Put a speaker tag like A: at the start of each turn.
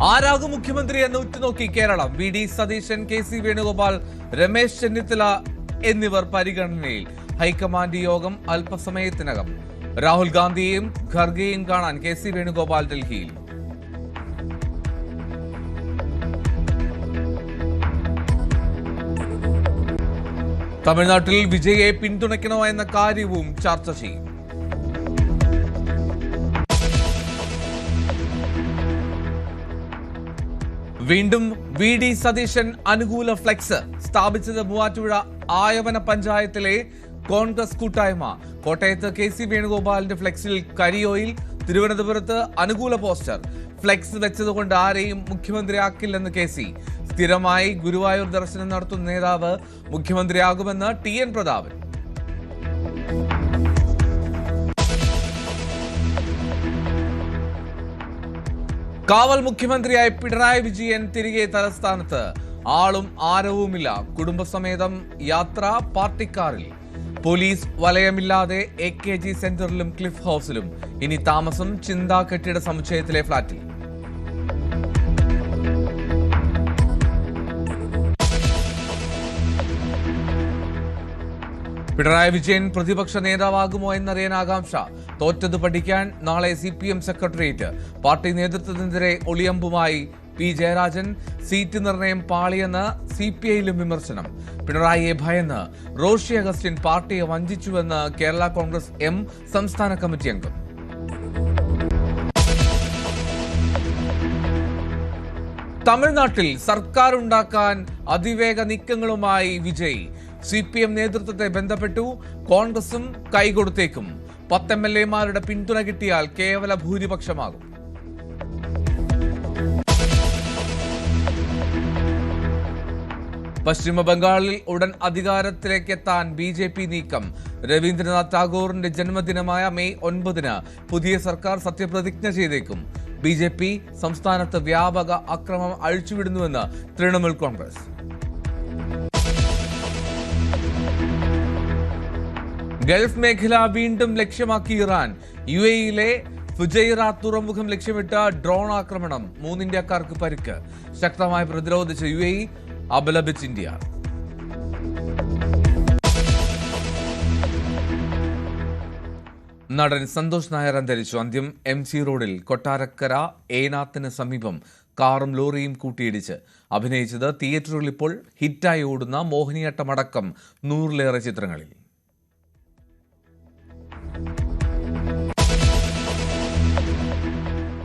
A: ആരാകും മുഖ്യമന്ത്രി എന്ന് ഉറ്റുനോക്കി Keralam. VD. Satheesan, K C. Venugopal, Ramesh Chennithala എന്നിവർ പരിഗണനയിൽ. ഹൈക്കമാൻഡ് യോഗം അല്പസമയത്തിനകം. രാഹുൽ ഗാന്ധിയെയും ഖർഗെയും കാണാൻ കെ.സി. വേണുഗോപാൽ ഡൽഹിയിൽ. തമിഴ്നാട്ടിൽ വിജയെ പിന്തുണയ്ക്കണോ എന്ന കാര്യവും ചർച്ച ചെയ്യും. വീണ്ടും വി.ഡി. സതീശൻ അനുകൂല ഫ്ലെക്സ് സ്ഥാപിച്ചത് മൂവാറ്റുപുഴ ആയവന പഞ്ചായത്തിലെ കോൺഗ്രസ് കൂട്ടായ്മ. കോട്ടയത്ത് കെ.സി. വേണുഗോപാലിന്റെ ഫ്ലെക്സിൽ കരിയോയിൽ, തിരുവനന്തപുരത്ത് അനുകൂല പോസ്റ്റർ. ഫ്ലെക്സ് വെച്ചതുകൊണ്ട് ആരെയും മുഖ്യമന്ത്രിയാക്കില്ലെന്ന് കെ.സി. സ്ഥിരമായി ഗുരുവായൂർ ദർശനം നടത്തുന്ന നേതാവ് മുഖ്യമന്ത്രിയാകുമെന്ന് ടി.എൻ. പ്രതാപൻ. കാവൽ മുഖ്യമന്ത്രിയായി പിണറായി വിജയൻ തിരികെ തലസ്ഥാനത്ത്. ആളും ആരവുമില്ല. കുടുംബസമേതം യാത്ര പാർട്ടിക്കാറിൽ. പോലീസ് വലയമില്ലാതെ AKG സെന്ററിലും ക്ലിഫ് ഹൗസിലും. ഇനി താമസം ചിന്താ കെട്ടിട സമുച്ചയത്തിലെ ഫ്ളാറ്റിൽ. പിണറായി വിജയൻ പ്രതിപക്ഷ നേതാവാകുമോ എന്നറിയാൻ ആകാംക്ഷ. തോറ്റത് പഠിക്കാൻ നാളെ CPM സെക്രട്ടേറിയറ്റ്. പാർട്ടി നേതൃത്വത്തിനെതിരെ ഒളിയമ്പുമായി P. ജയരാജൻ. സീറ്റ് നിർണയം പാളിയെന്ന് CPIയിലും വിമർശനം. പിണറായിയെ ഭയന്ന് റോഷി അഗസ്റ്റിൻ പാർട്ടിയെ വഞ്ചിച്ചുവെന്ന് കേരള കോൺഗ്രസ് M സംസ്ഥാന കമ്മിറ്റി അംഗം. തമിഴ്നാട്ടിൽ സർക്കാർ ഉണ്ടാക്കാൻ അതിവേഗ നീക്കങ്ങളുമായി വിജയ്. CPM നേതൃത്വത്തെ ബന്ധപ്പെട്ടു. കോൺഗ്രസും കൈകൊടുത്തേക്കും. 10 MLA-മാരുടെ പിന്തുണ കിട്ടിയാൽ കേവല ഭൂരിപക്ഷമാകും. പശ്ചിമ ബംഗാളിൽ ഉടൻ അധികാരത്തിലേക്കെത്താൻ BJP നീക്കം. രവീന്ദ്രനാഥ് ടാഗോറിന്റെ ജന്മദിനമായ മെയ് 9-ന് പുതിയ സർക്കാർ സത്യപ്രതിജ്ഞ ചെയ്തേക്കും. BJP സംസ്ഥാനത്ത് വ്യാപക അക്രമം അഴിച്ചുവിടുന്നുവെന്ന് തൃണമൂൽ കോൺഗ്രസ്. ഗൾഫ് മേഖല വീണ്ടും ലക്ഷ്യമാക്കി ഇറാൻ. UAE-യിലെ ഫുജൈറ തുറമുഖം ലക്ഷ്യമിട്ട ഡ്രോൺ ആക്രമണം. 3 ഇന്ത്യക്കാർക്ക് പരിക്ക്. ശക്തമായി പ്രതിരോധിച്ച UAE, അപലപിച്ച് ഇന്ത്യ. നടൻ സന്തോഷ് നായർ അന്തരിച്ചു. അന്ത്യം MC റോഡിൽ കൊട്ടാരക്കര ഏനാത്തിന് സമീപം കാറും ലോറിയും കൂട്ടിയിടിച്ച്. അഭിനയിച്ചത് തിയേറ്ററുകളിൽ ഇപ്പോൾ ഹിറ്റായി ഓടുന്ന മോഹിനിയാട്ടമടക്കം 100-ലേറെ ചിത്രങ്ങളിൽ.